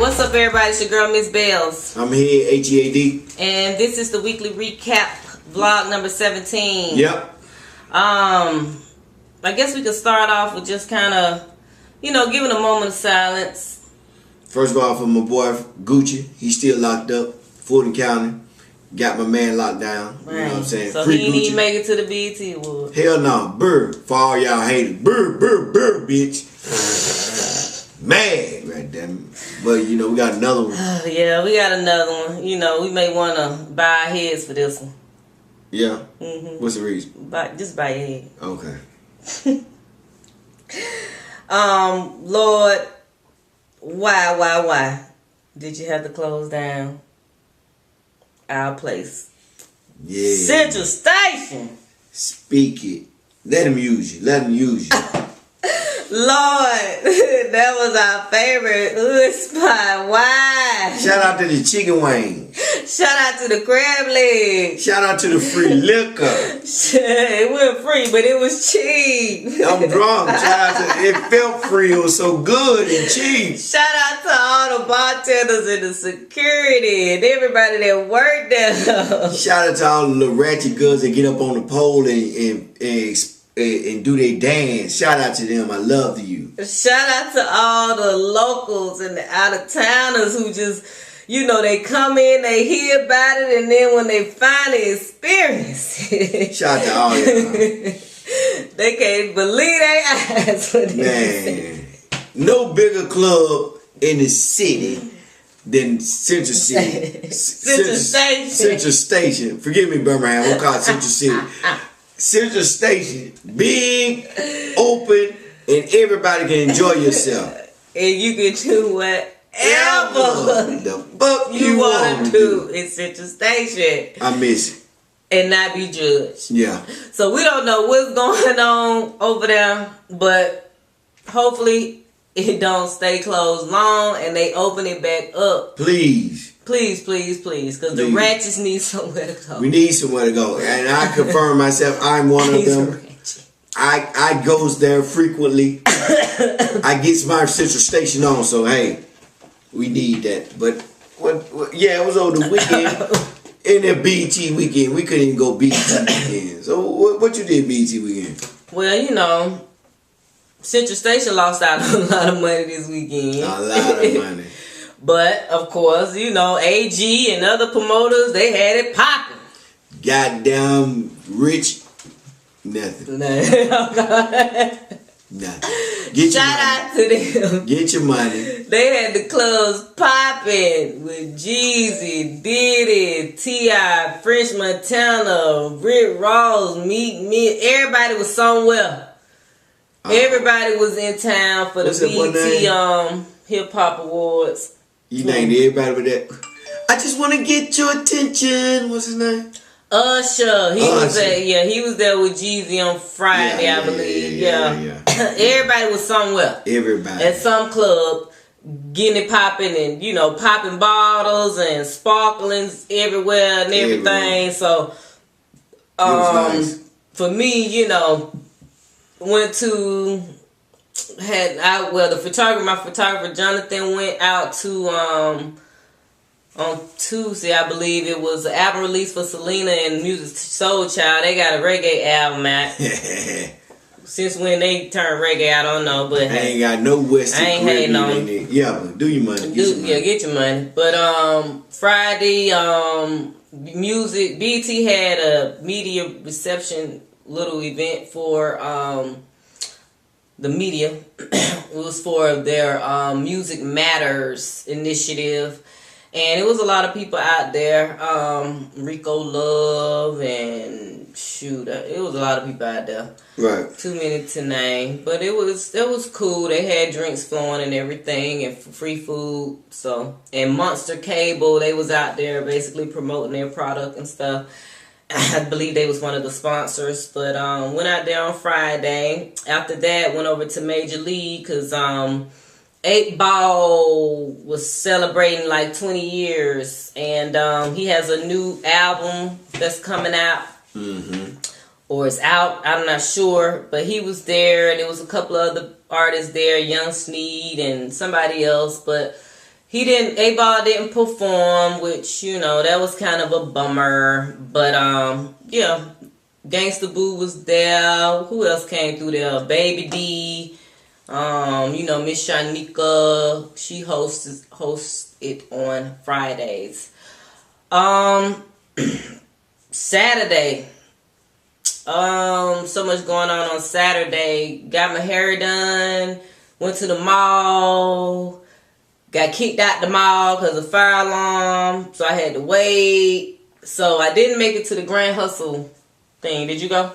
What's up, everybody? It's your girl, Ms.B. I'm here, HEAD. And this is the weekly recap, vlog number 17. Yep. I guess we could start off with just kind of, giving a moment of silence. First of all, for my boy Gucci, he's still locked up, Fulton County. Got my man locked down. Right. You know what I'm saying? So Free he didn't Gucci. even make it to the BET Award. Hell no. Burr. For all y'all haters. Burr, bitch. Mad right there. But, we got another one. Yeah, we got another one. We may want to buy our heads for this one. Yeah? Mm-hmm. What's the reason? Just buy your head. Okay. Lord, why did you have to close down our place? Yeah. Central Station. Speak it. Let him use you. Lord, that was our favorite hood spot. Why? Shout out to the chicken wings. Shout out to the crab legs. Shout out to the free liquor. It wasn't free, but it was cheap. I'm drunk. Shout out to it felt free. It was so good and cheap. Shout out to all the bartenders and the security and everybody that worked there. Shout out to all the little ratchet girls that get up on the pole and do their dance. Shout out to them. I love you. Shout out to all the locals and the out-of-towners who just, they come in, they hear about it, and then when they finally experience it. Shout out to all y'all. They can't believe their eyes when Man, no bigger club in the city than Central City. Central Station. Central Station. Forgive me, Birmingham. We'll call it Central City. Central Station, big, open, and everybody can enjoy yourself. And you can do whatever the fuck you want to do. It's Central Station. I miss it. And not be judged. Yeah. So we don't know what's going on over there, but hopefully it don't stay closed long and they open it back up. Please. Please, because the ratchets need somewhere to go. We need somewhere to go. And I confirm myself, I'm one of them. I goes there frequently. I gets my Central Station on, so hey, we need that. But it was over the weekend. In the BET weekend. We couldn't even go BET weekend. So what you did BET weekend? Well, Central Station lost out a lot of money this weekend. A lot of money. But, of course, AG and other promoters, they had it popping. Goddamn rich. Nothing. Nothing. Shout out to them. Get your money. They had the clubs popping with Jeezy, Diddy, T.I., French Montana, Rick Ross, Meek Mill. Everybody was somewhere. Everybody was in town for the BET Hip Hop Awards. You named everybody with that. I just want to get your attention. What's his name? Usher. He was there with Jeezy on Friday, I believe. Yeah. Everybody was somewhere. Everybody. At some club, getting it popping and, popping bottles and sparklings everywhere and everything. So, nice. For me, went to... my photographer Jonathan went out to on Tuesday, I believe it was an album release for Selena and Music Soul Child. They got a reggae album out. Since when they turned reggae, I don't know, but I ain't got no Western. I ain't hating on. Yeah, but do your money. Get your money. But Friday, music BET had a media reception little event for the media. It was for their Music Matters initiative. And it was a lot of people out there. Rico Love and it was a lot of people out there. Right. Too many to name. But it was cool. They had drinks flowing and everything and free food. And Monster Cable, they was out there basically promoting their product and stuff. I believe they was one of the sponsors, but went out there on Friday. After that, went over to Major League because 8 Ball was celebrating like 20 years, and he has a new album that's coming out. Mm-hmm. Or it's out, I'm not sure, but he was there, and there was a couple of other artists there, Young Sneed and somebody else, but A-Ball didn't perform, which, you know, that was kind of a bummer. But, yeah, Gangsta Boo was there. Who else came through there? Baby D. You know, Miss Shanika. She hosts it on Fridays. Saturday. So much going on Saturday. Got my hair done. Went to the mall. Got kicked out the mall because of fire alarm. So I had to wait. So I didn't make it to the Grand Hustle thing. Did you go?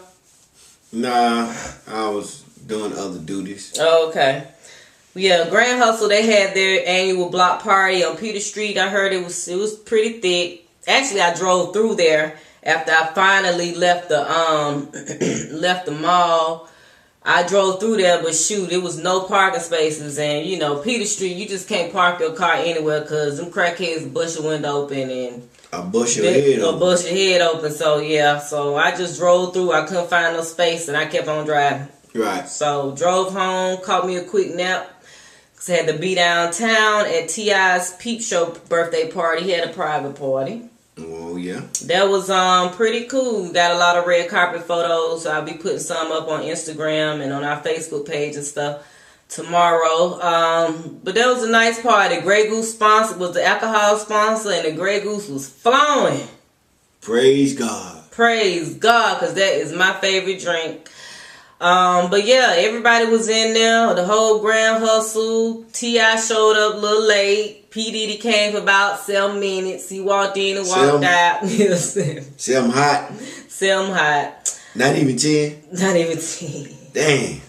Nah, I was doing other duties. Oh, okay. Yeah, Grand Hustle, they had their annual block party on Peter Street. I heard it was pretty thick. Actually, I drove through there after I finally left the left the mall. I drove through there, but shoot, it was no parking spaces. And, you know, Peter Street, you just can't park your car anywhere because them crackheads bush your window open and bush your head open. So, yeah, so I just drove through. I couldn't find no space, and I kept on driving. Right. So, drove home, caught me a quick nap. Cause I had to be downtown at T.I.'s Peep Show birthday party. He had a private party. Oh, yeah. That was pretty cool. Got a lot of red carpet photos. So I'll be putting some up on Instagram and on our Facebook page and stuff tomorrow. But that was a nice party. Grey Goose sponsor was the alcohol sponsor, and the Grey Goose was flowing. Praise God. Praise God, because that is my favorite drink. But yeah, everybody was in there. The whole Grand Hustle. T.I. showed up a little late. P. Diddy came for about 7 minutes. He walked in and walked out. Sell him hot. Sell him hot. Not even 10? Not even 10. Dang.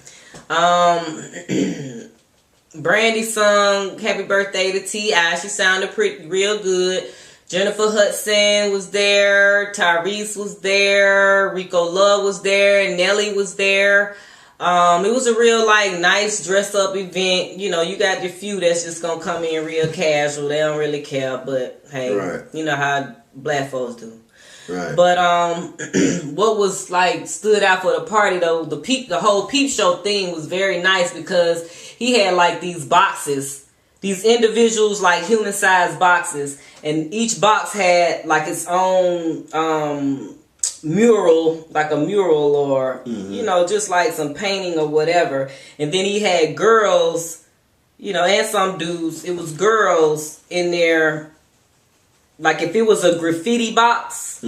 Brandy sung Happy Birthday to T.I. She sounded real good. Jennifer Hudson was there. Tyrese was there. Rico Love was there. Nelly was there. It was a real, like, nice dress-up event. You know, you got your few that's just gonna come in real casual. They don't really care, but, hey, right. You know how black folks do. Right. But, what was, like, stood out for the party, though, the whole Peep Show thing was very nice because he had, like, these boxes. These individuals, like, human-sized boxes. And each box had, like, its own, mural, like a mural or, you know, just like some painting or whatever. And then he had girls, you know, and some dudes. It was girls in there. Like if it was a graffiti box,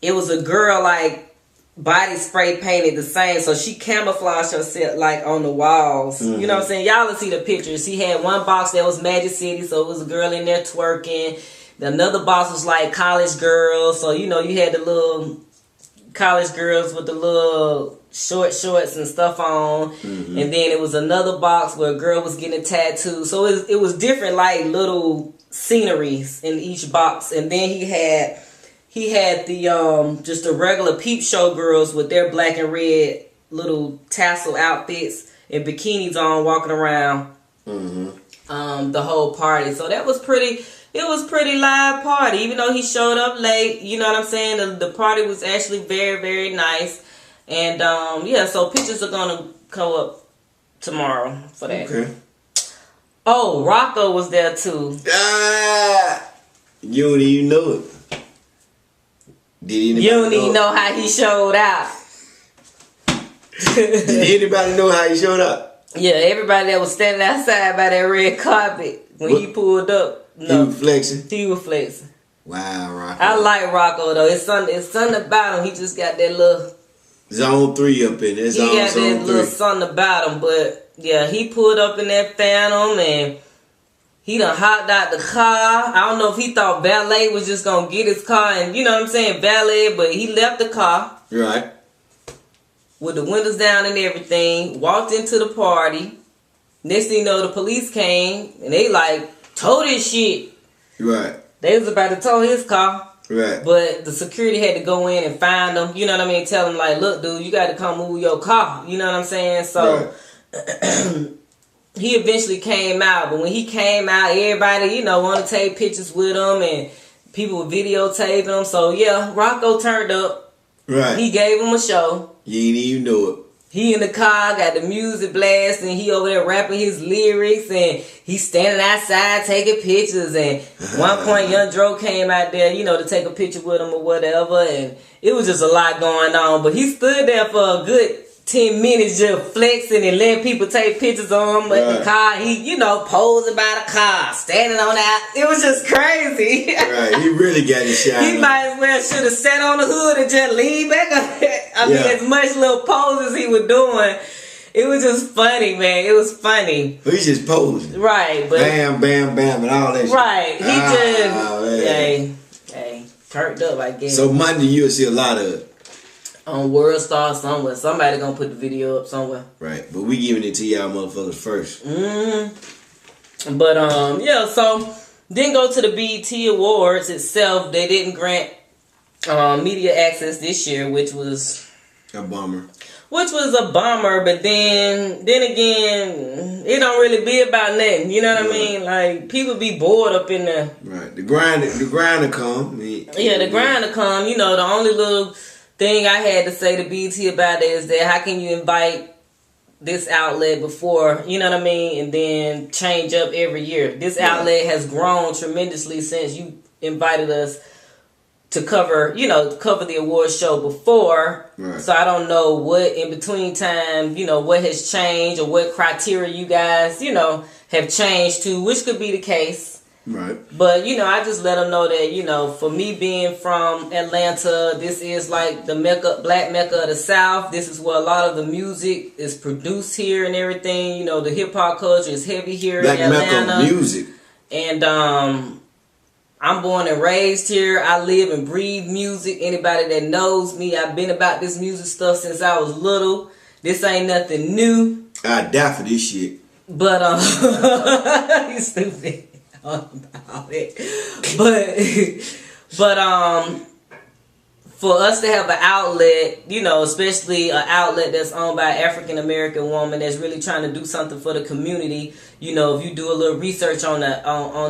it was a girl like body spray painted the same. So she camouflaged herself like on the walls. You know what I'm saying? Y'all will see the pictures. He had one box that was Magic City. So it was a girl in there twerking. Another box was like college girls. So, you know, you had the little college girls with the little shorts and stuff on. And then it was another box where a girl was getting a tattoo. So it was different, like little sceneries in each box. And then he had the just the regular Peep Show girls with their black and red little tassel outfits and bikinis on walking around the whole party. So that was pretty. It was pretty live party, even though he showed up late. You know what I'm saying? The party was actually very, very nice. And, yeah, so pictures are going to go up tomorrow for that. Okay. Oh, Rocko was there, too. You don't even know it. You don't even know how he showed out. Did anybody know how he showed up? Yeah, everybody that was standing outside by that red carpet when he pulled up. No, he was flexing? He was flexing. Wow, Rocko. I like Rocko, though. It's something about him. He just got that little... Zone 3 up in there. He got that little something about him. But, yeah, he pulled up in that Phantom and he done hopped out the car. I don't know if he thought valet was just going to get his car and, you know what I'm saying, valet. But he left the car. Right. With the windows down and everything. Walked into the party. Next thing you know, the police came and they like... tow this shit. Right. They was about to tow his car. Right. But the security had to go in and find him. You know what I mean? Tell him like, look, dude, you got to come move your car. You know what I'm saying? So right. He eventually came out. But when he came out, everybody, you know, wanted to take pictures with him and people were videotaping him. So yeah, Rocko turned up. Right. He gave him a show. You ain't even know it. He in the car, got the music blasting, he over there rapping his lyrics, and he's standing outside taking pictures. And one point, Young Dro came out there, you know, to take a picture with him or whatever, and it was just a lot going on. But he stood there for a good 10 minutes just flexing and letting people take pictures of him in the car. He, you know, posing by the car, standing on that. It was just crazy. Right, he really got his shine. He might as well should have sat on the hood and just leaned back on it. I mean, as much little poses he was doing, it was just funny, man. It was funny. He's just posing. Right. But bam, bam, bam, and all that shit. Right. He just, hey, turned up, I guess. So Monday you'll see a lot of it. On World Star somewhere. Somebody gonna put the video up somewhere. Right. But we giving it to y'all motherfuckers first. But yeah, so didn't go to the BET Awards itself. They didn't grant media access this year, which was a bummer. But then again, it don't really be about nothing. You know what I mean? Like, people be bored up in there. Right. The grind will come. The grind will come. You know, the only little thing I had to say to BT about it is that how can you invite this outlet before, you know what I mean, and then change up every year. This outlet has grown tremendously since you invited us to cover the award show before. Right. So I don't know what in between time, what has changed or what criteria you guys, have changed to, which could be the case. Right. But, I just let them know that, for me being from Atlanta, this is like the black Mecca of the South. This is where a lot of the music is produced here and everything. The hip-hop culture is heavy here black in Atlanta. Mecca music. And I'm born and raised here. I live and breathe music. Anybody that knows me, I've been about this music stuff since I was little. This ain't nothing new. I die for this shit. But, you stupid. But for us to have an outlet, especially an outlet that's owned by an African American woman that's really trying to do something for the community, if you do a little research on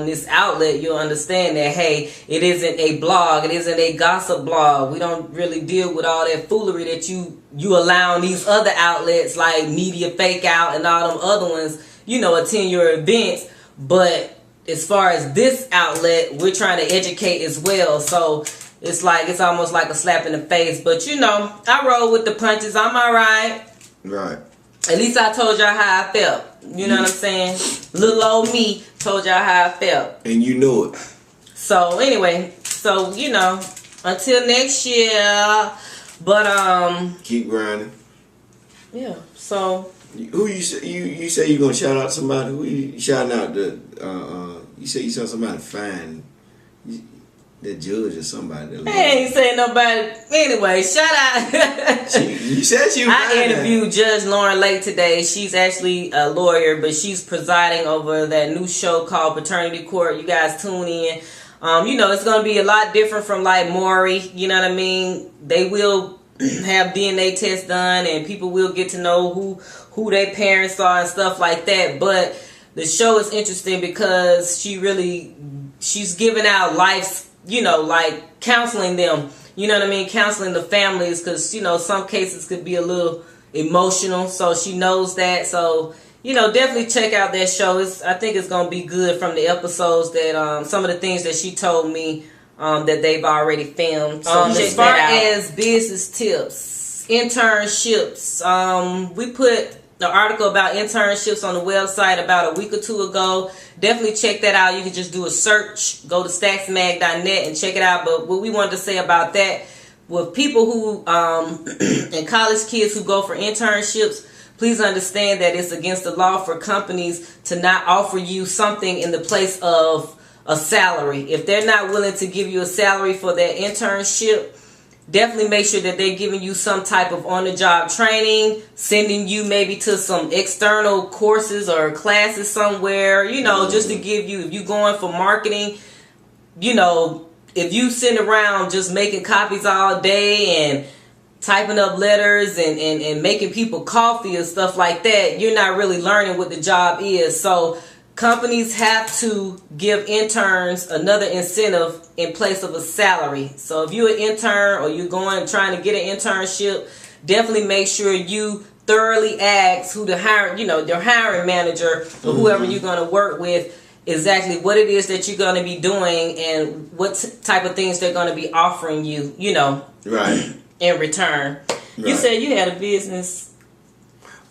this outlet, you'll understand that, hey, it isn't a blog, it isn't a gossip blog. We don't really deal with all that foolery that you allow in these other outlets like Media Fake Out and all them other ones, attend your events. But as far as this outlet, we're trying to educate as well. So it's almost like a slap in the face. But I roll with the punches. I'm alright. Right. At least I told y'all how I felt. You know what I'm saying? Little old me told y'all how I felt. And you know it. So anyway, until next year. But keep grinding. Yeah. So who you say you gonna shout out somebody? Who you shouting out to? You say you saw somebody fine. The judge or somebody. I ain't saying nobody. Anyway, shout out. You said you. I interviewed Judge Lauren Lake today. She's actually a lawyer, but she's presiding over that new show called Paternity Court. You guys tune in. It's gonna be a lot different from like Maury. You know what I mean? They will have DNA tests done, and people will get to know who their parents are and stuff like that. But the show is interesting because she's giving out life, like counseling them, counseling the families, because, some cases could be a little emotional. So she knows that. So, definitely check out that show. I think it's going to be good from the episodes that, some of the things that she told me, that they've already filmed. So as far as business tips, internships, we put the article about internships on the website about a week or two ago. Definitely check that out. You can just do a search, go to stacksmag.net and check it out. But what we wanted to say about that, with people who and college kids who go for internships, please understand that it's against the law for companies to not offer you something in the place of a salary. If they're not willing to give you a salary for that internship, definitely make sure that they're giving you some type of on-the-job training, sending you maybe to some external courses or classes somewhere, just to give you, if you're going for marketing, if you sit around just making copies all day and typing up letters and making people coffee and stuff like that, you're not really learning what the job is. So companies have to give interns another incentive in place of a salary. So if you're an intern or you're trying to get an internship, definitely make sure you thoroughly ask who their hiring manager or whoever you're going to work with exactly what it is that you're going to be doing and what type of things they're going to be offering you, right, in return. Right. You said you had a business.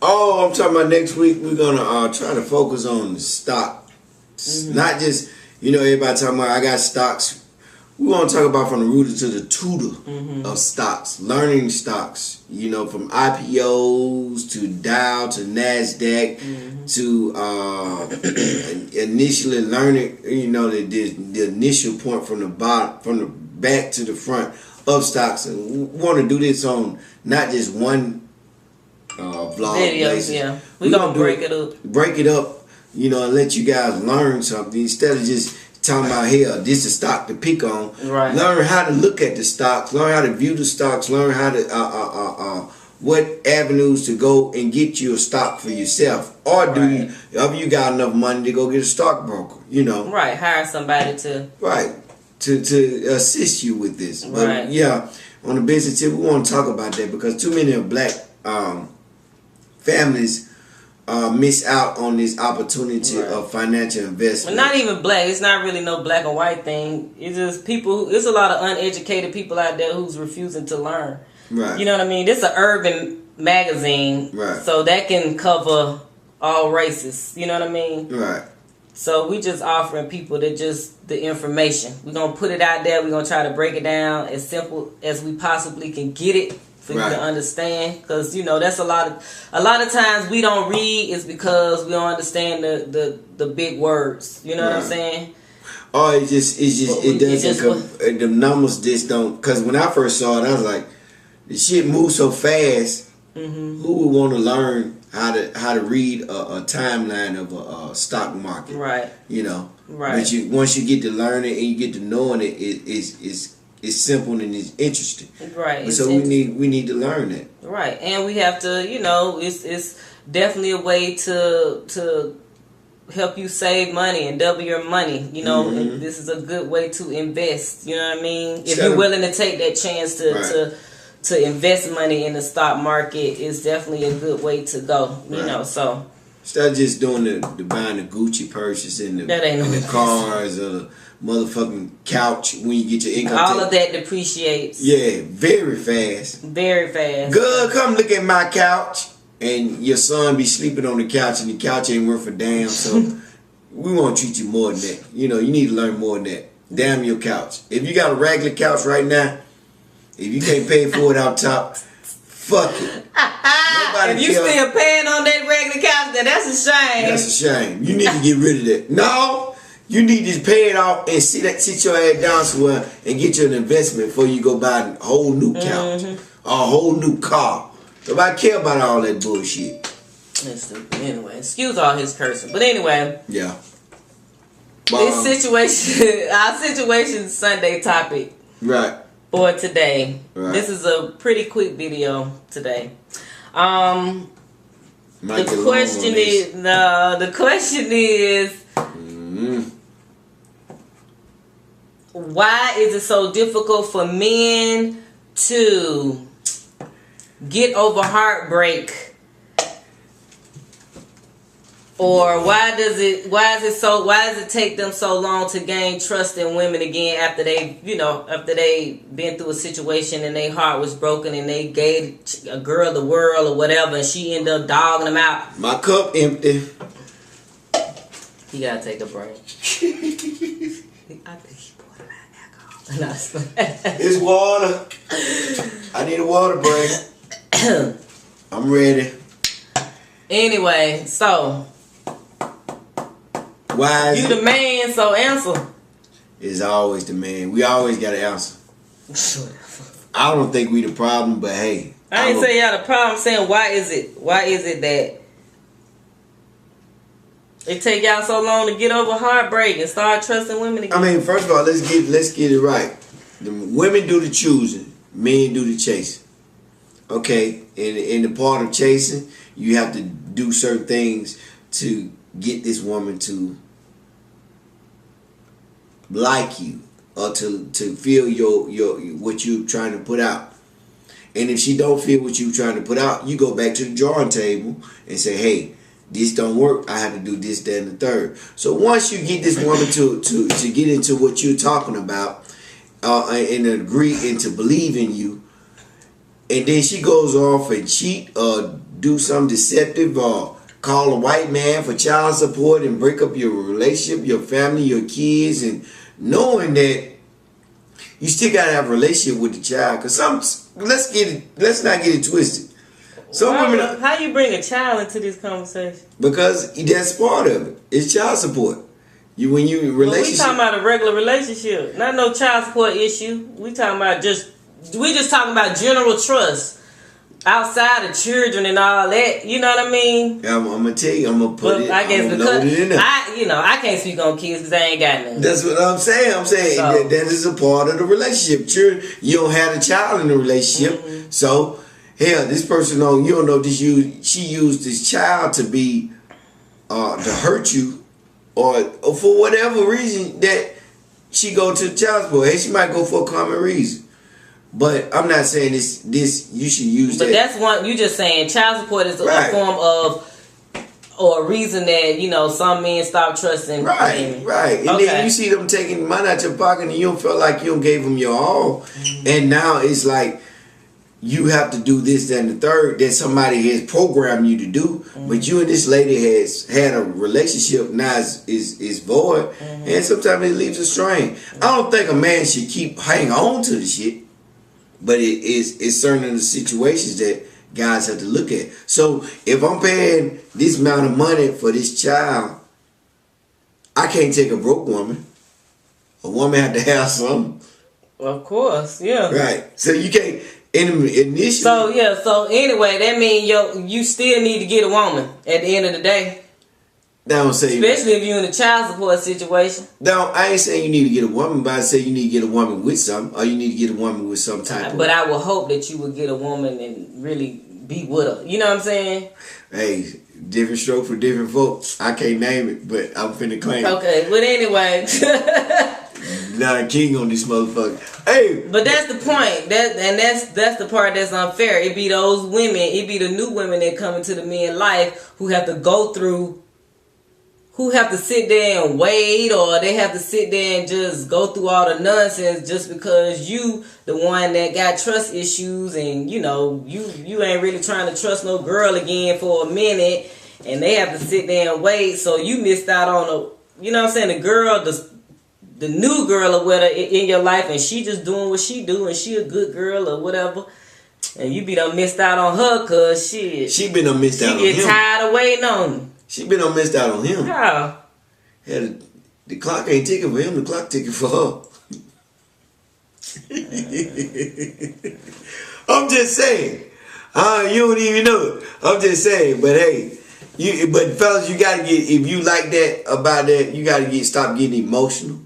Oh, I'm talking about next week. We're gonna try to focus on the stock, not just everybody talking about I got stocks. We want to talk about from the rooter to the tutor of stocks, learning stocks. From IPOs to Dow to Nasdaq to initially learning. The initial point from the bottom, from the back to the front of stocks, and we want to do this on not just one vlog videos. basis. Yeah, we're gonna break it up. Break it up, and let you guys learn something instead of just talking about this is stock to pick on. Right. Learn how to look at the stocks. Learn how to view the stocks. Learn how to what avenues to go and get you a stock for yourself, or if you got enough money to go get a stockbroker. Right. Hire somebody to. Right. To assist you with this. But yeah, on the business tip, we want to talk about that because too many of black families miss out on this opportunity of financial investment. Well, not even black. It's not really no black and white thing. It's just people. It's a lot of uneducated people out there who's refusing to learn. Right. You know what I mean? This is an urban magazine, right? So that can cover all races. You know what I mean? Right. So we just offering people the information. We're gonna put it out there. We're gonna try to break it down as simple as we possibly can get it for you to understand. Because that's a lot of times we don't read is because we don't understand the big words. You know what I'm saying? Oh, it doesn't. The numbers just don't. Because when I first saw it, I was like, the shit moves so fast. Who would want to learn how to read a timeline of a stock market? Right. Right. But once you get to learning and you get to knowing it, it's simple and it's interesting. Right. So we need to learn that. Right. And we have to, it's definitely a way to help you save money and double your money. And this is a good way to invest. You know what I mean? If you're willing to take that chance to invest money in the stock market, is definitely a good way to go. So instead of just doing the buying the Gucci purses and the cars or the motherfucking couch when you get your income. All of that depreciates. Yeah, very fast. Very fast. Good, come look at my couch. And your son be sleeping on the couch and the couch ain't worth a damn. So we want to treat you more than that. You need to learn more than that. Damn your couch. If you got a regular couch right now, if you can't pay for it out top, fuck it. If you still paying on that regular couch, then that's a shame. That's a shame. You need to get rid of that. No, you need to pay it off and sit your ass down somewhere and get you an investment before you go buy a whole new couch or a whole new car. Nobody care about all that bullshit. Anyway, excuse all his cursing. But anyway. Yeah. This situation, our situation Sunday topic. Right. For today. Right. This is a pretty quick video today. The question is why is it so difficult for men to get over heartbreak? Or why does it take them so long to gain trust in women again after they been through a situation and their heart was broken and they gave a girl the world or whatever and she ended up dogging them out? My cup empty. You gotta take a break. I think he poured a lot of alcohol. It's water. I need a water break. I'm ready. Anyway, so why is you the man, so answer. It's always the man. We always got to answer. I don't think we the problem, but hey. I ain't saying y'all the problem. I'm saying why is it that it take y'all so long to get over heartbreak and start trusting women again? I mean, first of all, let's get it right. The women do the choosing, men do the chasing. Okay, in the part of chasing, you have to do certain things to get this woman to like you or to feel your what you're trying to put out. And if she don't feel what you trying to put out, you go back to the drawing table and say, hey, this don't work. I have to do this, that, and the third. So once you get this woman to get into what you're talking about, and agree and to believe in you, and then she goes off and cheat or do something deceptive or call a white man for child support and break up your relationship, your family, your kids, and knowing that you still gotta have a relationship with the child. Cause let's not get it twisted. Some women, how you bring a child into this conversation? Because that's part of it. It's child support. When you relationship. We talking about a regular relationship, not no child support issue. We talking about just talking about general trust outside of children and all that. You know what I mean? I'm gonna tell you. I'm gonna put it. I guess because I can't speak on kids because I ain't got none. That's what I'm saying. I'm saying that is a part of the relationship. Children, you don't have a child in the relationship, so hell, this person you don't know this. She used this child to be to hurt you. Or for whatever reason that she go to child support. Hey, she might go for a common reason. But I'm not saying this you should use that. But that's one, you just saying child support is a form of, or a reason that, some men stop trusting women. Right. And then you see them taking money out your pocket and you don't feel like you don't gave them your all. And now it's like, you have to do this, that, and the third that somebody has programmed you to do, but you and this lady has had a relationship now is void, and sometimes it leaves a strain. I don't think a man should keep hanging on to the shit, but it's certain of the situations that guys have to look at. So if I'm paying this amount of money for this child, I can't take a broke woman. A woman have to have something. Of course, yeah. Right. So you can't. Initially. So anyway, that means you still need to get a woman at the end of the day. Especially if you're in a child support situation. No, I ain't saying you need to get a woman, but I say you need to get a woman with something, or you need to get a woman with some type of. But I would hope that you would get a woman and really be with her. You know what I'm saying? Hey, different stroke for different folks. I can't name it, but I'm finna claim it. Okay, but anyway. Nah, king on this motherfucker. Hey, but that's the point. That's the part that's unfair. It be those women. It be the new women that come into the men's life who have to go through, who have to sit there and wait, or they have to sit there and just go through all the nonsense just because you the one that got trust issues, and you ain't really trying to trust no girl again for a minute, and they have to sit there and wait. So you missed out on the girl, the new girl or whatever in your life, and she just doing what she do, and she a good girl or whatever, and you be done missed out on her because she been done missed out on him. She get tired of waiting on him. She been done missed out on him. How? Yeah, the clock ain't ticking for him, the clock ticking for her. I'm just saying. You don't even know it. I'm just saying, but hey, but fellas, you gotta get, if you like that about that, you gotta stop getting emotional.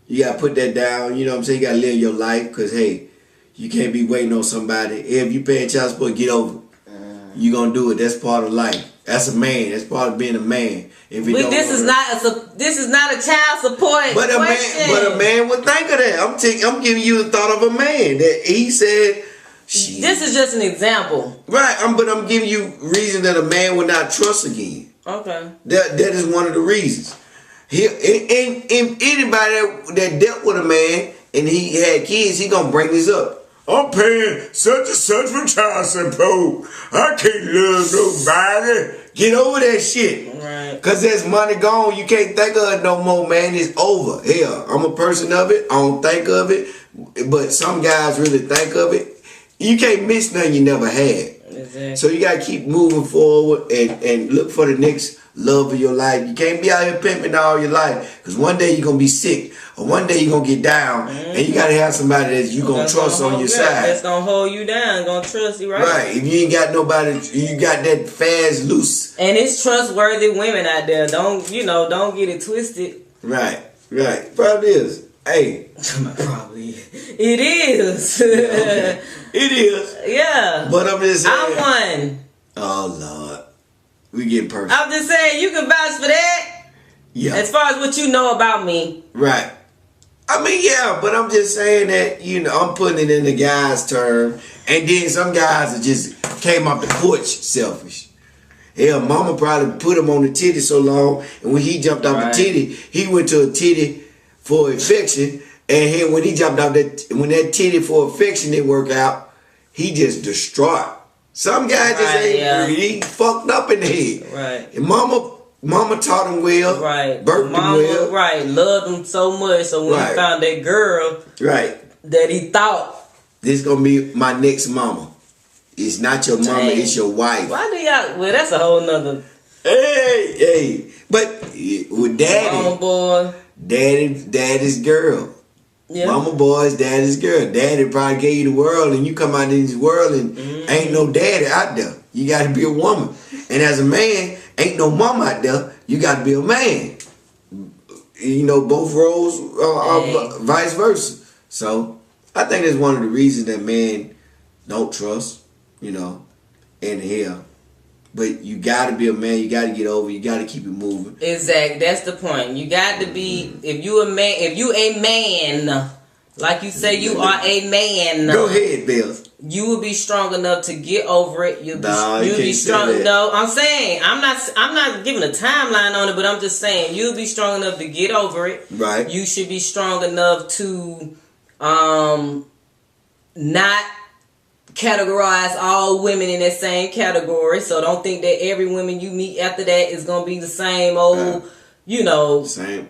You gotta put that down, you know what I'm saying? You gotta live your life, because hey, you can't be waiting on somebody. If you paying child support, get over it. You gonna do it. That's part of life. That's a man. That's part of being a man. This is not a child support question. But a man would think of that. I'm giving you the thought of a man that he said. This is just an example, right? But I'm giving you reason that a man would not trust again. Okay. That is one of the reasons. Anybody that dealt with a man and he had kids, he gonna bring this up. I'm paying such and such for child support. I can't love nobody. Get over that shit. Right. Cause there's money gone. You can't think of it no more, man. It's over. Hell, I'm a person of it. I don't think of it. But some guys really think of it. You can't miss nothing you never had. Exactly. So you gotta keep moving forward and look for the next love of your life. You can't be out here pimping all your life, because one day you're gonna be sick, or one day you're gonna get down, and you gotta have somebody that you gonna trust on your side. That's gonna hold you down, gonna trust you, right? Right. If you ain't got nobody, you got that fast loose. And it's trustworthy women out there. Don't get it twisted. Right. Probably is. Hey. Probably. It is. Yeah, okay. It is. Yeah. But I'm just saying. I'm one. Oh Lord. We get personal. I'm just saying, you can vouch for that. Yeah. As far as what you know about me. Right. I mean, yeah, but I'm just saying that, you know, I'm putting it in the guy's term. And then some guys that just came off the porch selfish. Hell, mama probably put him on the titty so long, and when he jumped off the titty, he went to a titty for infection. And when he jumped off when that titty for infection didn't work out, he just distraught. Some guys just he fucked up in the head. Right. And mama taught him well. Right. Birthed him well. Right. Loved him so much. So when he found that girl that he thought, this gonna be my next mama. It's not your mama, it's your wife. Why do y'all? Well, that's a whole nother. Hey. But with daddy. Mama boy. Daddy's girl. Yeah. Mama boy's daddy's girl. Daddy probably gave you the world, and you come out in this world and ain't no daddy out there. You got to be a woman. And as a man, ain't no mama out there. You got to be a man. You know, both roles are vice versa. So I think that's one of the reasons that men don't trust, you know, in hell. But you got to be a man. You got to get over. You got to keep it moving. Exactly. That's the point. You got to be. If you a man, like you say, you are a man. Go ahead, Bill. You will be strong enough to get over it. You'll be strong. No, I'm saying I'm not giving a timeline on it, but I'm just saying you'll be strong enough to get over it. Right. You should be strong enough to not categorize all women in that same category. So don't think that every woman you meet after that is gonna be the same old, you know, same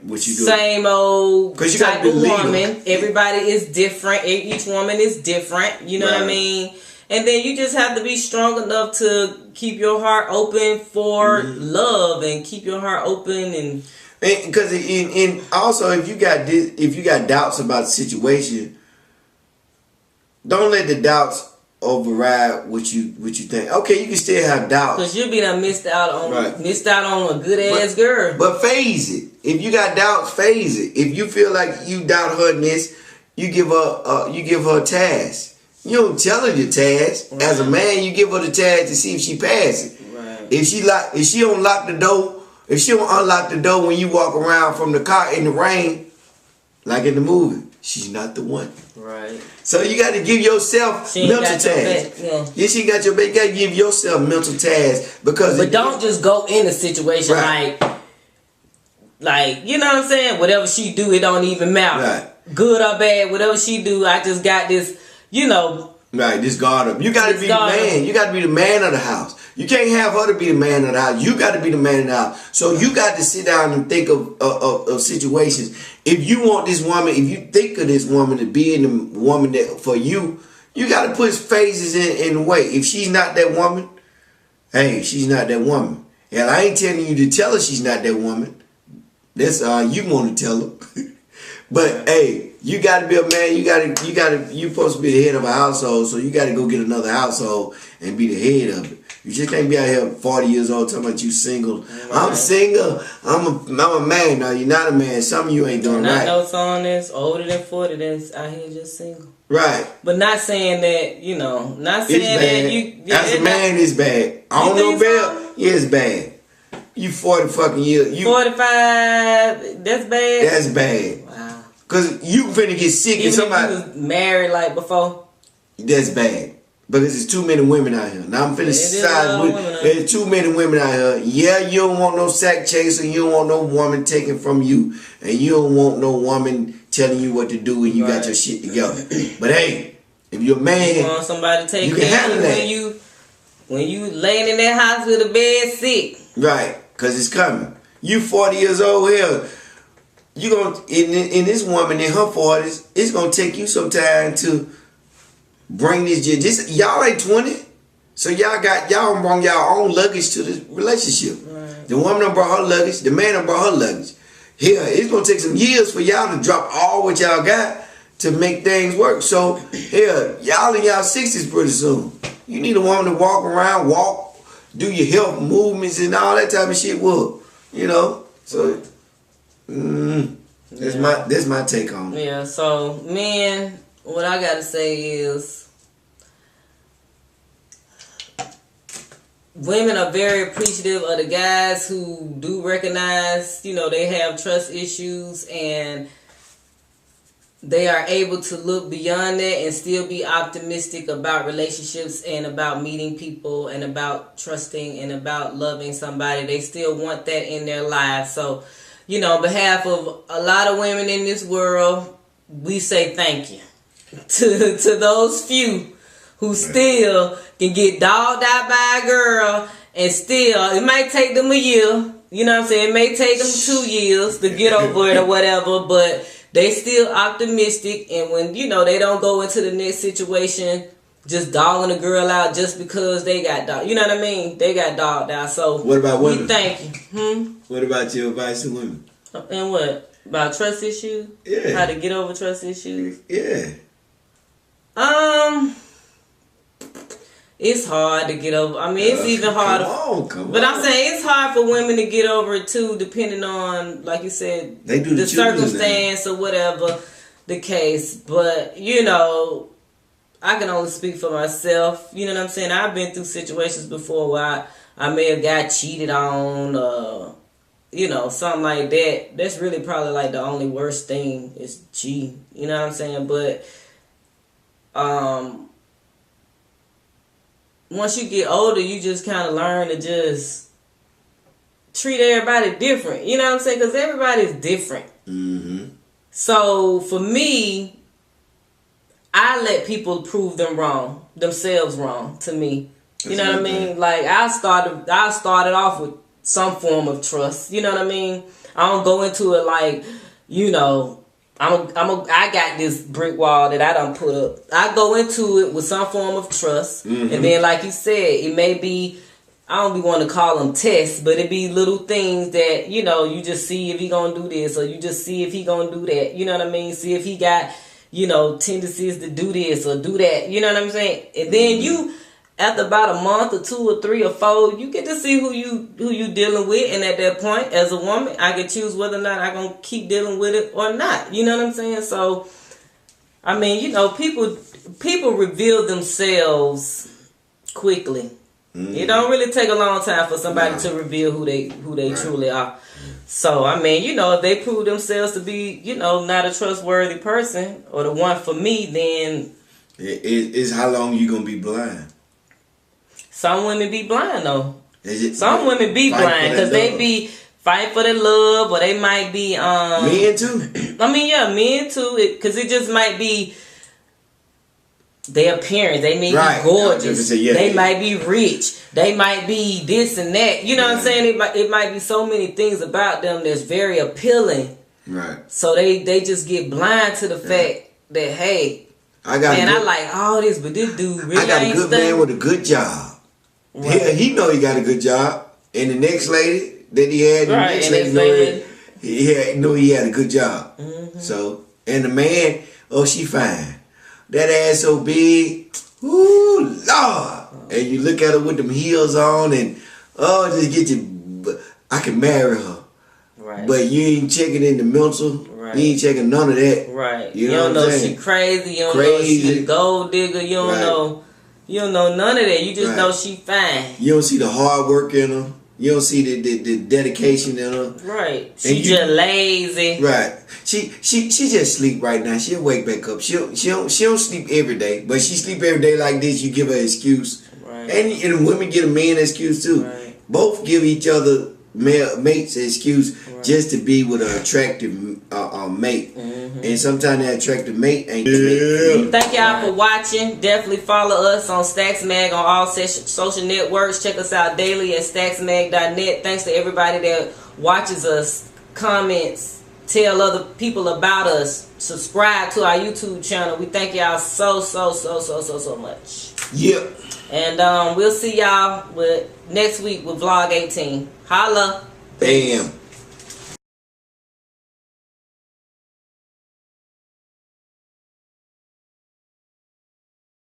old type of woman. Everybody is different. Each woman is different. You know what I mean? And then you just have to be strong enough to keep your heart open for love and keep your heart open and because also if you got doubts about the situation, don't let the doubts override what you think. Okay, you can still have doubts because you'll be done missed out on a good ass girl. But phase it. If you got doubts, phase it. If you feel like you doubt her in this, you give her a task. You don't tell her your task. Right. As a man, you give her the task to see if she passes. Right. If she don't lock the door, if she don't unlock the door when you walk around from the car in the rain, like in the movie, she's not the one. Right. So you got to give yourself mental tasks. Yeah, she got your back. You got to give yourself mental tasks but don't just go in a situation like you know what I'm saying. Whatever she do, it don't even matter. Right. Good or bad, whatever she do, I just got this. You know. Right. This guard up. You got to be the man. You got to be the man of the house. You can't have her to be the man of the house. You got to be the man of the house. So you got to sit down and think of situations. If you want this woman, if you think of this woman to be in the woman that for you, you got to put phases in the way. If she's not that woman, hey, she's not that woman. And I ain't telling you to tell her she's not that woman. That's you want to tell her. But hey, you got to be a man. You supposed to be the head of a household. So you got to go get another household and be the head of it. You just can't be out here 40 years old talking about you single. Right. I'm single. I'm a man. No, you're not a man. Some of you ain't doing right. I know someone that's older than 40 that's out here just single. Right. But not saying that, you know, not saying that you... Yeah, as a man, it's bad. I don't know, Bill. Yeah, it's bad. You 40 fucking years. 45, that's bad? That's bad. Wow. Because you finna get sick and somebody... If you was married like before? That's bad. Because there's too many women out here. Now I'm finna side with there's too many women out here. Yeah, you don't want no sack chaser. You don't want no woman taken from you. And you don't want no woman telling you what to do when you got your shit together. But hey, if you're a man, you want somebody to take care of you when you laying in that hospital bed sick. Right, because it's coming. You 40 years old here. You gonna in this woman in her 40s, it's gonna take you some time to bring this y'all ain't 20, so y'all brought y'all own luggage to the relationship. Right. The woman done brought her luggage, the man done brought her luggage. Here, it's gonna take some years for y'all to drop all what y'all got to make things work. So here, y'all in y'all 60s pretty soon. You need a woman to walk around, do your health movements and all that type of shit. Well, you know, so that's my take on it. Yeah. So men. What I gotta say is, women are very appreciative of the guys who do recognize, you know, they have trust issues, and they are able to look beyond that and still be optimistic about relationships and about meeting people and about trusting and about loving somebody. They still want that in their lives. So, you know, on behalf of a lot of women in this world, we say thank you to those few who still can get dogged out by a girl and still, it might take them a year. You know what I'm saying? It may take them 2 years to get over it or whatever, but they still optimistic, and when, you know, they don't go into the next situation just dogging a girl out just because they got dogged. You know what I mean? They got dogged out. So what about women? We thank you. What about your advice to women? And what? About trust issues? Yeah. How to get over trust issues? Yeah. It's hard to get over. I mean, it's even harder. Come but on. I'm saying it's hard for women to get over it too, depending on, like you said, they do the circumstance or whatever the case. But, you know, I can only speak for myself. You know what I'm saying? I've been through situations before where I may have got cheated on, you know, something like that. That's really probably like the only worst thing is cheating. You know what I'm saying? But, once you get older, you just kind of learn to just treat everybody different. You know what I'm saying? Because everybody's different. Mm-hmm. So, for me, I let people prove themselves wrong to me. You know what I mean? Like, I started off with some form of trust. You know what I mean? I don't go into it like, you know, I got this brick wall that I done put up. I go into it with some form of trust. Mm-hmm. And then, like you said, it may be, I don't be want to call them tests, but it be little things that, you know, you just see if he gonna do this, or you just see if he gonna do that. You know what I mean? See if he got, you know, tendencies to do this or do that. You know what I'm saying? And then you, after about a month or 2 or 3 or 4, you get to see who you dealing with, and at that point, as a woman, I can choose whether or not I gonna keep dealing with it or not. You know what I'm saying? So, I mean, you know, people reveal themselves quickly. Mm. It don't really take a long time for somebody to reveal who they truly are. So, I mean, you know, if they prove themselves to be, you know, not a trustworthy person or the one for me, then it's how long you gonna be blind. Some women be blind though. Some women be blind because they be fight for the love, or they might be men too. I mean, yeah, men too. Because it just might be their appearance. They may be gorgeous. They might be rich. They might be this and that. You know what I'm saying? It might be so many things about them that's very appealing. Right. So they just get blind to the fact that, hey, I like all this, but this dude really I got a good man with a good job. Right. He know he got a good job, and the next lady that he had, the next lady know he had a good job. Mm-hmm. So, and the man, she fine. That ass so big, ooh Lord! And you look at her with them heels on, and just get you. I can marry her, right? But you ain't checking in the mental. Right. You ain't checking none of that. Right. You don't know she crazy. You don't know she a gold digger. You don't know. You don't know none of that. You just know she fine. You don't see the hard work in her. You don't see the dedication in her. Right. She just lazy. Right. She just sleep right now. She'll wake back up. She don't sleep every day. But she sleep every day like this. You give her an excuse. Right. And women get a man excuse too. Right. Both give each other mates an excuse just to be with an attractive mate. Mm-hmm. And sometimes that attractive mate ain't the mate. Thank y'all for watching. Definitely follow us on Stacks Mag on all social networks. Check us out daily at stacksmag.net. Thanks to everybody that watches us, comments, tell other people about us, subscribe to our YouTube channel. We thank y'all so much. Yep. And we'll see y'all next week with Vlog 18. Holla. Bam.